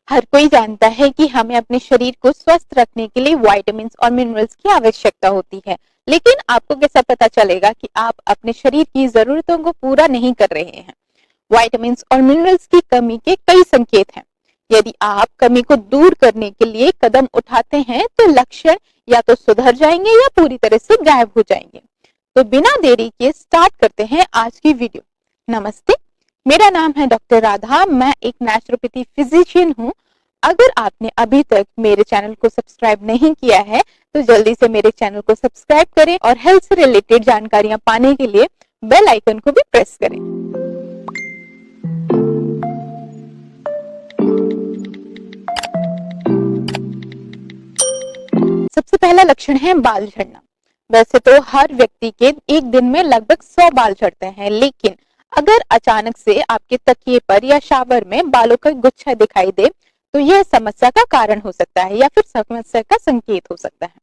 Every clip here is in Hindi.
हर कोई जानता है कि हमें अपने शरीर को स्वस्थ रखने के लिए विटामिन्स और मिनरल्स की आवश्यकता होती है, लेकिन आपको कैसा पता चलेगा कि आप अपने शरीर की जरूरतों को पूरा नहीं कर रहे हैं। विटामिन्स और मिनरल्स की कमी के कई संकेत हैं। यदि आप कमी को दूर करने के लिए कदम उठाते हैं तो लक्षण या तो सुधर जाएंगे या पूरी तरह से गायब हो जाएंगे। तो बिना देरी के स्टार्ट करते हैं आज की वीडियो। नमस्ते, मेरा नाम है डॉक्टर राधा। मैं एक नेचुरोपैथी फिजिशियन हूँ। अगर आपने अभी तक मेरे चैनल को सब्सक्राइब नहीं किया है तो जल्दी से मेरे चैनल को सब्सक्राइब करें और हेल्थ से रिलेटेड जानकारियां पाने के लिए बेल आइकन को भी प्रेस करें। सबसे पहला लक्षण है बाल झड़ना। वैसे तो हर व्यक्ति के एक दिन में लगभग 100 बाल झड़ते हैं, लेकिन अगर अचानक से आपके तकिए पर या शावर में बालों का गुच्छा दिखाई दे तो यह समस्या का कारण हो सकता है या फिर समस्या का संकेत हो सकता है।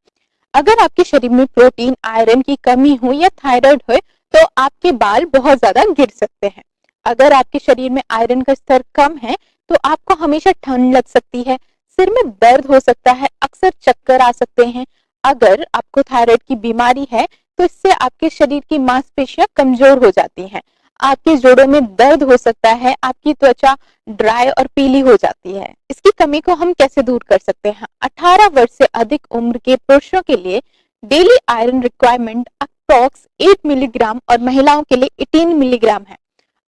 अगर आपके शरीर में प्रोटीन, आयरन की कमी हो या थायराइड हो तो आपके बाल बहुत ज्यादा गिर सकते हैं। अगर आपके शरीर में आयरन का स्तर कम है तो आपको हमेशा ठंड लग सकती है, सिर में दर्द हो सकता है, अक्सर चक्कर आ सकते हैं। अगर आपको थायराइड की बीमारी है तो इससे आपके शरीर की मांसपेशियां कमजोर हो जाती हैं, आपके जोड़ों में दर्द हो सकता है, आपकी त्वचा ड्राई और पीली हो जाती है। इसकी कमी को हम कैसे दूर कर सकते हैं? 18 वर्ष से अधिक उम्र के पुरुषों के लिए daily iron requirement approx 8 milligram और महिलाओं के लिए 18 मिलीग्राम है।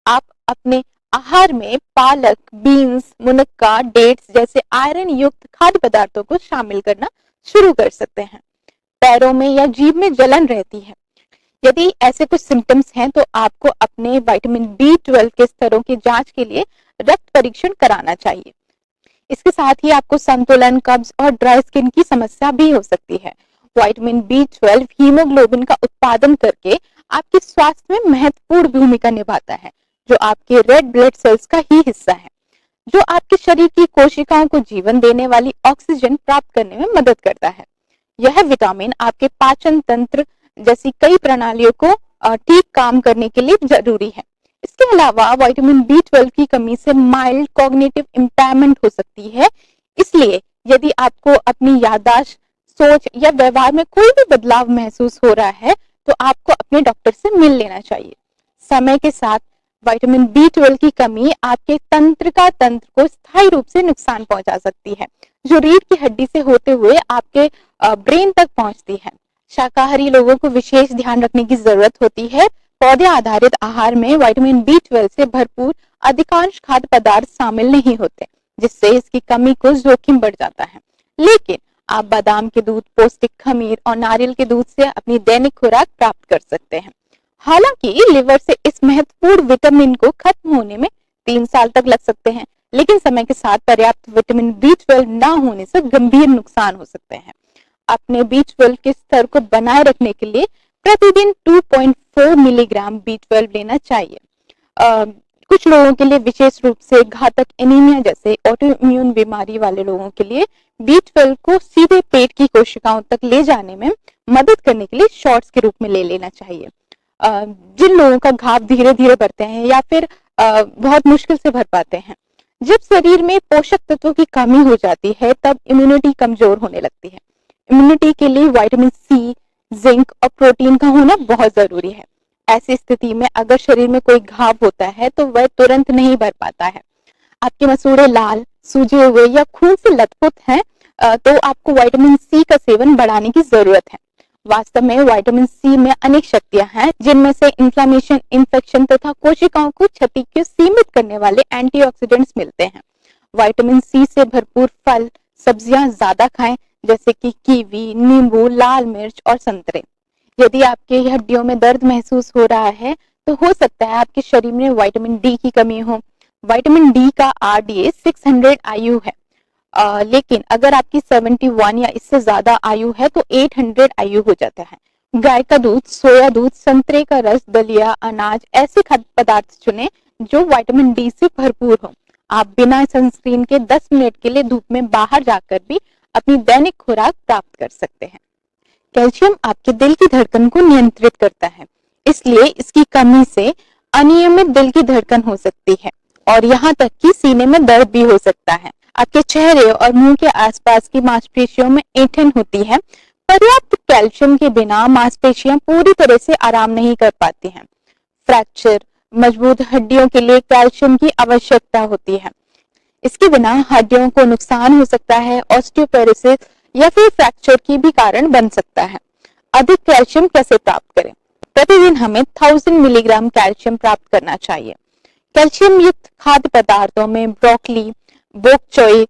आप अपने आहार में पालक, बीन्स, मुनक्का, डेट्स जैसे आयरन युक्त खाद्य पदार्थों को शामिल करना शुरू कर सकते हैं। पैरों में या जीभ में जलन रहती है, यदि ऐसे कुछ सिम्टम्स हैं तो आपको अपने विटामिन B12 के स्तरों की जांच के लिए रक्त परीक्षण कराना चाहिए। इसके साथ ही आपको संतुलन, कब्ज और ड्राई स्किन की समस्या भी हो सकती है। विटामिन B12 हीमोग्लोबिन का उत्पादन करके आपके स्वास्थ्य में महत्वपूर्ण भूमिका निभाता है, जो आपके रेड ब्लड सेल्स का ही हिस्सा है, जो आपके शरीर की कोशिकाओं को जीवन देने वाली ऑक्सीजन प्राप्त करने में मदद करता है। यह विटामिन आपके पाचन तंत्र जैसी कई प्रणालियों को ठीक काम करने के लिए जरूरी है। इसके अलावा विटामिन B12 की कमी से माइल्ड कॉग्निटिव इम्पेयरमेंट हो सकती है। इसलिए यदि आपको अपनी याददाश्त, सोच या व्यवहार में कोई भी बदलाव महसूस हो रहा है तो आपको अपने डॉक्टर से मिल लेना चाहिए। समय के साथ विटामिन B12 की कमी आपके तंत्रिका तंत्र को स्थायी रूप से नुकसान पहुंचा सकती है, जो रीढ़ की हड्डी से होते हुए आपके ब्रेन तक पहुंचती है। शाकाहारी लोगों को विशेष ध्यान रखने की जरूरत होती है। पौधे आधारित आहार में विटामिन B12 से भरपूर अधिकांश खाद्य पदार्थ शामिल नहीं होते, जिससे इसकी कमी को जोखिम बढ़ जाता है। लेकिन आप बादाम के दूध, पौष्टिक खमीर और नारियल के दूध से अपनी दैनिक खुराक प्राप्त कर सकते हैं। हालांकि लिवर से इस महत्वपूर्ण विटामिन को खत्म होने में 3 साल तक लग सकते हैं, लेकिन समय के साथ पर्याप्त विटामिन B12 न होने से गंभीर नुकसान हो सकते हैं। अपने B12 के स्तर को बनाए रखने के लिए प्रतिदिन 2.4 मिलीग्राम B12 लेना चाहिए। कुछ लोगों के लिए, विशेष रूप से घातक एनीमिया जैसे ऑटोइम्यून बीमारी वाले लोगों के लिए B12 को सीधे पेट की कोशिकाओं तक ले जाने में मदद करने के लिए शॉट्स के रूप में ले लेना चाहिए। जिन लोगों का घाव धीरे धीरे भरते हैं या फिर बहुत मुश्किल से भर पाते हैं, जब शरीर में पोषक तत्वों की कमी हो जाती है तब इम्यूनिटी कमजोर होने लगती है। इम्यूनिटी के लिए विटामिन C, जिंक और प्रोटीन का होना बहुत जरूरी है। ऐसी स्थिति में अगर शरीर में कोई घाव होता है तो वह तुरंत नहीं भर पाता है। आपके मसूड़े लाल, सूजे हुए या खून से लथपथ हैं तो आपको विटामिन C का सेवन बढ़ाने की जरूरत है। वास्तव में विटामिन C में अनेक शक्तियां हैं, जिनमें से इन्फ्लेमेशन, इन्फेक्शन तथा कोशिकाओं को क्षति को सीमित करने वाले एंटीऑक्सीडेंट्स मिलते हैं। विटामिन C से भरपूर फल, सब्जियां ज्यादा खाएं, जैसे कि कीवी, नींबू, लाल मिर्च और संतरे। यदि आपके हड्डियों में दर्द महसूस हो रहा है तो हो सकता है आपके शरीर में विटामिन D की कमी हो। विटामिन D का RDA 600 IU है, लेकिन अगर आपकी 71 या इससे ज्यादा आयु है तो 800 IU हो जाता है। गाय का दूध, सोया दूध, संतरे का रस, दलिया, अनाज ऐसे खाद्य पदार्थ चुनें जो विटामिन D से भरपूर हो। आप बिना सनस्क्रीन के 10 मिनट के लिए धूप में बाहर जाकर भी अपनी दैनिक खुराक प्राप्त कर सकते हैं। कैल्शियम आपके दिल की धड़कन को नियंत्रित करता है, इसलिए इसकी कमी से अनियमित दिल की धड़कन हो सकती है और यहाँ तक कि सीने में दर्द भी हो सकता है। आपके चेहरे और मुंह के आसपास की मांसपेशियों में ऐंठन होती है। पर्याप्त कैल्शियम के बिना मांसपेशियां पूरी तरह से आराम नहीं कर पाती हैं। फ्रैक्चर, मजबूत हड्डियों के लिए कैल्शियम की आवश्यकता होती है। इसके बिना हड्डियों को नुकसान हो सकता है, ऑस्टियोपेरोसिस या फिर फ्रैक्चर की भी कारण बन सकता है। अधिक कैल्शियम कैसे प्राप्त करें? प्रतिदिन हमें 1000 मिलीग्राम कैल्शियम प्राप्त करना चाहिए। कैल्शियम युक्त खाद्य पदार्थों में ब्रोकली, बोक चोई,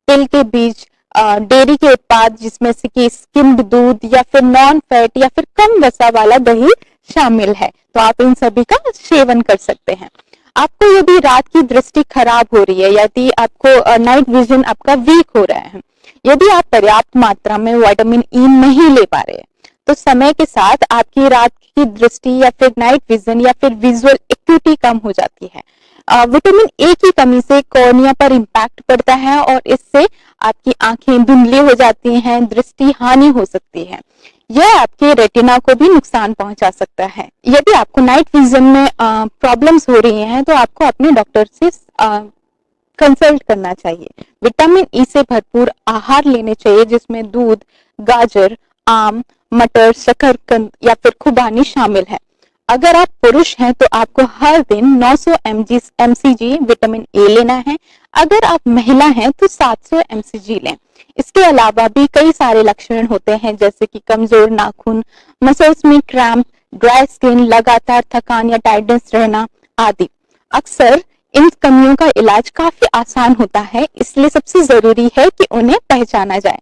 तिल के बीज, डेयरी के उत्पाद जिसमें से कि स्किम्ड दूध या फिर नॉन फैट या फिर कम वसा वाला दही शामिल है, तो आप इन सभी का सेवन कर सकते हैं। आपको यदि रात की दृष्टि खराब हो रही है, यदि आपको नाइट विजन आपका वीक हो रहा है, यदि आप पर्याप्त मात्रा में विटामिन ई नहीं ले पा रहे हैं, तो समय के साथ आपकी रात की दृष्टि या फिर नाइट विजन या फिर विजुअल एक्यूटी कम हो जाती है। विटामिन ए की कमी से कॉर्निया पर इम्पैक्ट पड़ता है और इससे आपकी आंखें धुंधली हो जाती हैं, दृष्टि हानि हो सकती है। यह आपके रेटिना को भी नुकसान पहुंचा सकता है। यदि आपको नाइट विजन में प्रॉब्लम्स हो रही हैं, तो आपको अपने डॉक्टर से कंसल्ट करना चाहिए। विटामिन ई से भरपूर आहार लेने चाहिए जिसमें दूध, गाजर, आम, मटर, शकरकंद या फिर खुबानी शामिल है। अगर आप पुरुष हैं तो आपको हर दिन 900 mcg विटामिन ए लेना है। अगर आप महिला हैं तो 700 mcg लें। इसके अलावा भी कई सारे लक्षण होते हैं जैसे कि कमजोर नाखून, मसल्स में क्रैम्प, ड्राई स्किन, लगातार थकान या टायर्डनेस रहना आदि। अक्सर इन कमियों का इलाज काफी आसान होता है, इसलिए सबसे जरूरी है कि उन्हें पहचाना जाए।